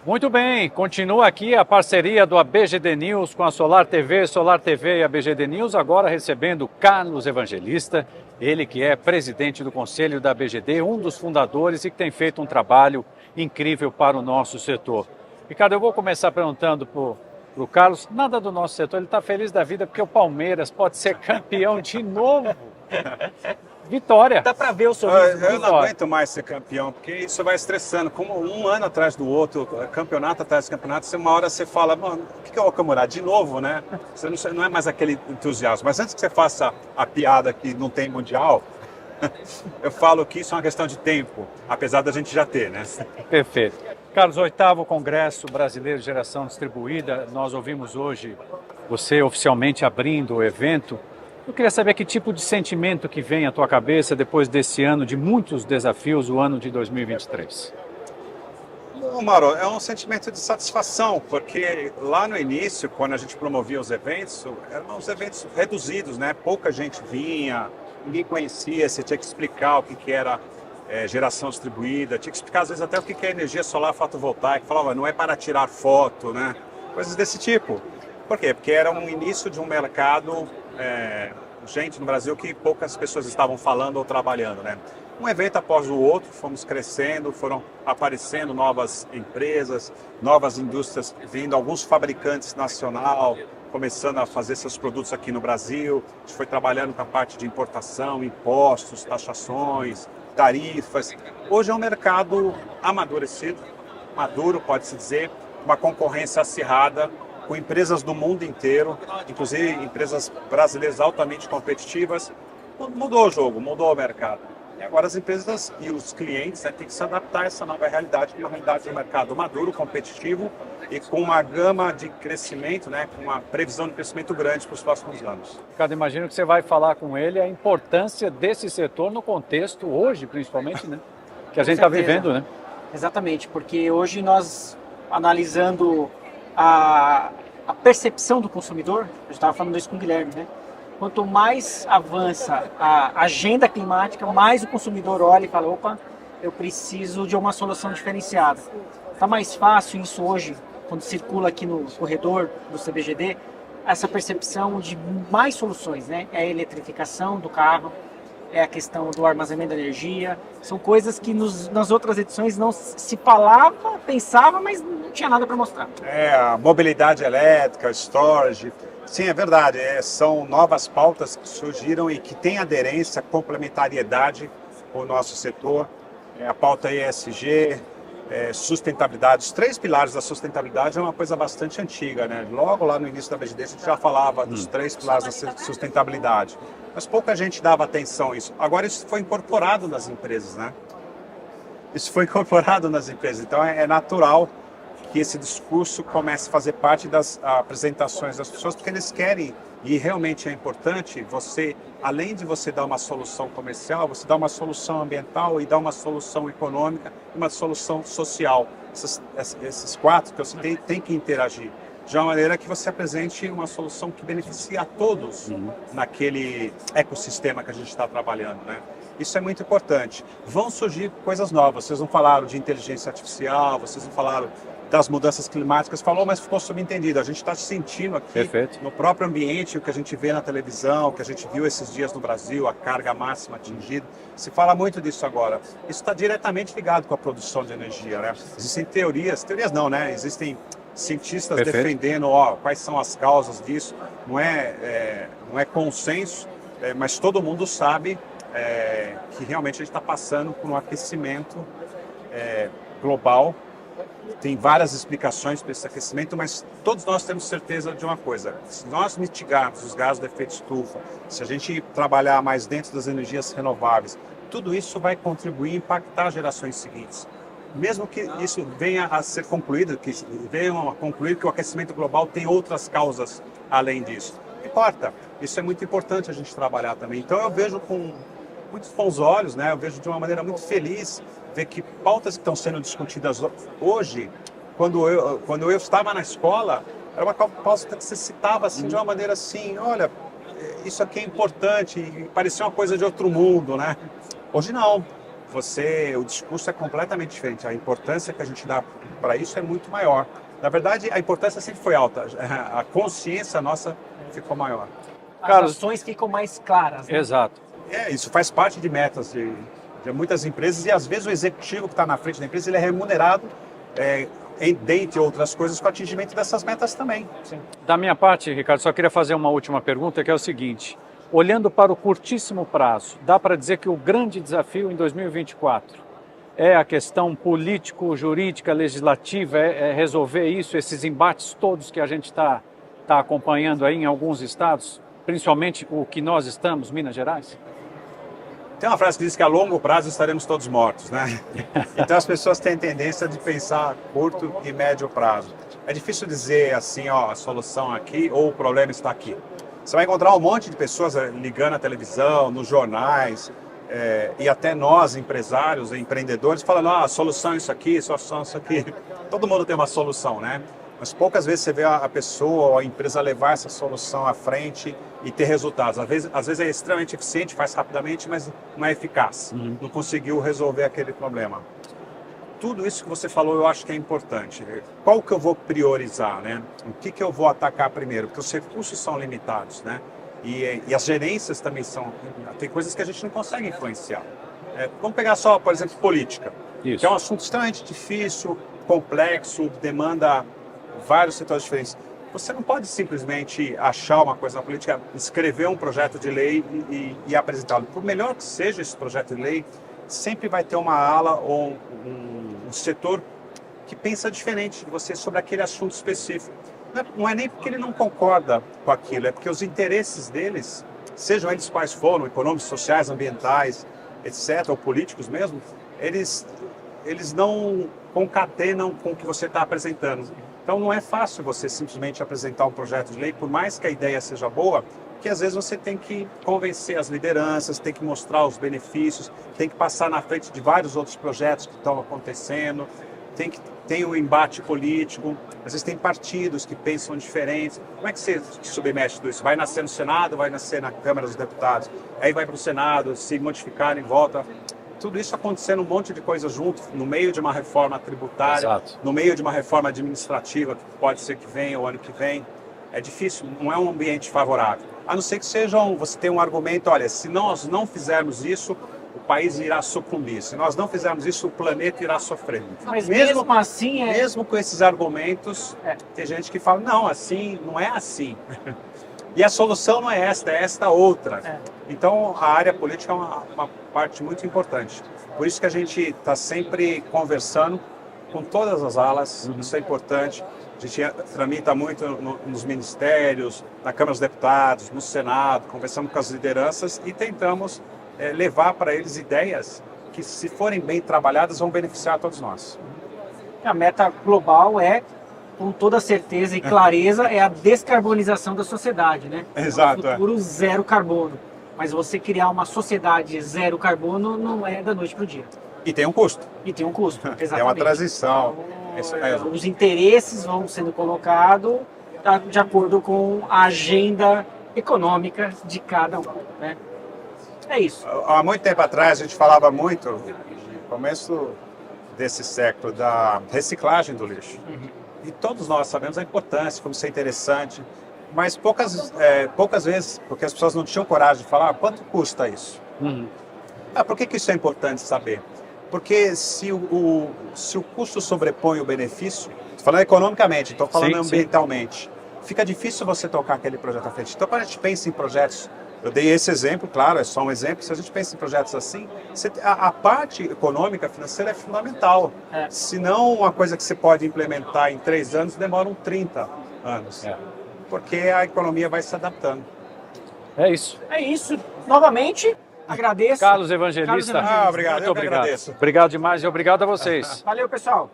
Muito bem, continua aqui a parceria do ABGD News com a Solar TV e a ABGD News, agora recebendo Carlos Evangelista, ele que é presidente do Conselho da ABGD, um dos fundadores e que tem feito um trabalho incrível para o nosso setor. Ricardo, eu vou começar perguntando para o Carlos, nada do nosso setor, ele está feliz da vida porque o Palmeiras pode ser campeão de novo. Vitória. Dá para ver o sorriso. Eu não aguento mais ser campeão, porque isso vai estressando. Como um ano atrás do outro, campeonato atrás de campeonato, uma hora você fala, mano, o que é o Okamura? De novo, né? Você não é mais aquele entusiasmo. Mas antes que você faça a piada que não tem mundial, eu falo que isso é uma questão de tempo, apesar da gente já ter, né? Perfeito. Carlos, 8º Congresso Brasileiro de Geração Distribuída, nós ouvimos hoje você oficialmente abrindo o evento. Eu queria saber que tipo de sentimento que vem à tua cabeça depois desse ano de muitos desafios, o ano de 2023. Bom, Mauro, é um sentimento de satisfação, porque lá no início, quando a gente promovia os eventos, eram uns eventos reduzidos, né? Pouca gente vinha, ninguém conhecia, você tinha que explicar o que era geração distribuída, tinha que explicar às vezes até o que é energia solar fotovoltaica, falava, não é para tirar foto, né? Coisas desse tipo. Por quê? Porque era um início de um mercado gente no Brasil que poucas pessoas estavam falando ou trabalhando, né? Um evento após o outro, fomos crescendo, foram aparecendo novas empresas, novas indústrias vindo, alguns fabricantes nacional começando a fazer seus produtos aqui no Brasil. A gente foi trabalhando com a parte de importação, impostos, taxações, tarifas. Hoje é um mercado amadurecido, maduro, pode-se dizer, uma concorrência acirrada, com empresas do mundo inteiro, inclusive empresas brasileiras altamente competitivas. Mudou o jogo, mudou o mercado. E agora as empresas e os clientes têm que se adaptar a essa nova realidade, que é uma realidade de um mercado maduro, competitivo e com uma gama de crescimento, né, com uma previsão de crescimento grande para os próximos anos. Ricardo, imagino que você vai falar com ele a importância desse setor no contexto, hoje principalmente, né, que a gente está vivendo, né? Exatamente, porque hoje nós, analisando a percepção do consumidor, eu estava falando isso com o Guilherme, né? Quanto mais avança a agenda climática, mais o consumidor olha e fala, opa, eu preciso de uma solução diferenciada. Está mais fácil isso hoje, quando circula aqui no corredor do CBGD, essa percepção de mais soluções, né? É a eletrificação do carro, é a questão do armazenamento da energia, são coisas que nas outras edições não se falava, pensava, mas não tinha nada para mostrar. A mobilidade elétrica, storage, sim, é verdade, são novas pautas que surgiram e que têm aderência, complementariedade com o nosso setor, a pauta ESG, sustentabilidade, os 3 pilares da sustentabilidade é uma coisa bastante antiga, né? Logo lá no início da BGD a gente já falava dos 3 pilares da sustentabilidade, mas pouca gente dava atenção a isso. Agora isso foi incorporado nas empresas, né? Isso foi incorporado nas empresas, então é natural que esse discurso comece a fazer parte das apresentações das pessoas, porque eles querem, e realmente é importante, você, além de você dar uma solução comercial, você dá uma solução ambiental e dá uma solução econômica e uma solução social. Esses 4 que eu citei têm que interagir, de uma maneira que você apresente uma solução que beneficie a todos naquele ecossistema que a gente está trabalhando, né? Isso é muito importante. Vão surgir coisas novas, vocês não falaram de inteligência artificial, vocês não falaram das mudanças climáticas, falou, mas ficou subentendido. A gente está sentindo aqui, no próprio ambiente, o que a gente vê na televisão, o que a gente viu esses dias no Brasil, a carga máxima atingida. Se fala muito disso agora. Isso está diretamente ligado com a produção de energia, né? Existem teorias não, né? Existem cientistas defendendo quais são as causas disso. Não é consenso, mas todo mundo sabe que realmente a gente está passando por um aquecimento global. Tem várias explicações para esse aquecimento, mas todos nós temos certeza de uma coisa: se nós mitigarmos os gases de efeito estufa, se a gente trabalhar mais dentro das energias renováveis, tudo isso vai contribuir e impactar as gerações seguintes. Mesmo que isso venha a ser concluído, que venham a concluir que o aquecimento global tem outras causas além disso. Não importa, isso é muito importante a gente trabalhar também. Então eu vejo com muitos bons olhos, né? Eu vejo de uma maneira muito feliz ver que pautas que estão sendo discutidas hoje, quando eu estava na escola, era uma pauta que você citava assim, de uma maneira assim, olha, isso aqui é importante, e parecia uma coisa de outro mundo, né? Hoje não. o discurso é completamente diferente. A importância que a gente dá para isso é muito maior. Na verdade, a importância sempre foi alta. A consciência nossa ficou maior. As Carlos, ações ficam mais claras, né? exato. Isso faz parte de metas de muitas empresas e às vezes o executivo que está na frente da empresa ele é remunerado, dentre outras coisas, com o atingimento dessas metas também. Sim. Da minha parte, Ricardo, só queria fazer uma última pergunta, que é o seguinte. Olhando para o curtíssimo prazo, dá para dizer que o grande desafio em 2024 é a questão político-jurídica, legislativa, é resolver isso, esses embates todos que a gente está acompanhando aí em alguns estados, principalmente o que nós estamos, Minas Gerais? Tem uma frase que diz que a longo prazo estaremos todos mortos, né? Então as pessoas têm tendência de pensar a curto e médio prazo. É difícil dizer assim, ó, a solução aqui ou o problema está aqui. Você vai encontrar um monte de pessoas ligando na televisão, nos jornais, e até nós, empresários e empreendedores, falando, a solução é isso aqui, a solução é isso aqui. Todo mundo tem uma solução, né? Mas poucas vezes você vê a pessoa ou a empresa levar essa solução à frente e ter resultados. Às vezes é extremamente eficiente, faz rapidamente, mas não é eficaz. Não conseguiu resolver aquele problema. Tudo isso que você falou eu acho que é importante. Qual que eu vou priorizar, né? O que eu vou atacar primeiro? Porque os recursos são limitados, né? E as gerências também são... Tem coisas que a gente não consegue influenciar. Vamos pegar só, por exemplo, política. Isso. Que é um assunto extremamente difícil, complexo, demanda vários setores diferentes. Você não pode simplesmente achar uma coisa na política, escrever um projeto de lei e apresentá-lo. Por melhor que seja esse projeto de lei, sempre vai ter uma ala ou um setor que pensa diferente de você sobre aquele assunto específico. Não é nem porque ele não concorda com aquilo, é porque os interesses deles, sejam eles quais foram, econômicos, sociais, ambientais, etc., ou políticos mesmo, eles não concatenam com o que você está apresentando. Então não é fácil você simplesmente apresentar um projeto de lei, por mais que a ideia seja boa, que às vezes você tem que convencer as lideranças, tem que mostrar os benefícios, tem que passar na frente de vários outros projetos que estão acontecendo, tem um embate político, às vezes tem partidos que pensam diferentes. Como é que você submete tudo isso? Vai nascer no Senado, vai nascer na Câmara dos Deputados, aí vai para o Senado, se modificarem, volta. Tudo isso acontecendo um monte de coisas junto, no meio de uma reforma tributária, Exato. no meio de uma reforma administrativa, que pode ser que venha ou ano que vem. É difícil, não é um ambiente favorável. A não ser que você tenha um argumento, olha, se nós não fizermos isso, o país irá sucumbir. Se nós não fizermos isso, o planeta irá sofrer. Mas mesmo assim Mesmo com esses argumentos, tem gente que fala, não, assim, não é assim. E a solução não é esta outra. Então, a área política é uma parte muito importante. Por isso que a gente está sempre conversando com todas as alas, isso é importante. A gente tramita muito nos ministérios, na Câmara dos Deputados, no Senado, conversamos com as lideranças e tentamos levar para eles ideias que, se forem bem trabalhadas, vão beneficiar a todos nós. A meta global com toda certeza e clareza, é a descarbonização da sociedade, né? Exato. Um futuro zero carbono. Mas você criar uma sociedade zero carbono não é da noite para o dia. E tem um custo. E tem um custo, exatamente. É uma transição. Então, os interesses vão sendo colocados de acordo com a agenda econômica de cada um, né? É isso. Há muito tempo atrás, a gente falava muito, no começo desse século, da reciclagem do lixo. E todos nós sabemos a importância, como isso é interessante, mas poucas vezes, porque as pessoas não tinham coragem de falar, quanto custa isso? Por que isso é importante saber? Porque se o custo sobrepõe o benefício, estou falando economicamente, estou falando ambientalmente, fica difícil você tocar aquele projeto à frente. Então, quando a gente pensa em projetos, eu dei esse exemplo, claro, é só um exemplo, se a gente pensa em projetos assim, a parte econômica, financeira é fundamental. Se não uma coisa que você pode implementar em 3 anos, demoram 30 anos. Porque a economia vai se adaptando. É isso. É isso. Novamente, agradeço. Carlos Evangelista. Obrigado. Muito Eu que obrigado. agradeço. Obrigado demais e obrigado a vocês. Valeu, pessoal.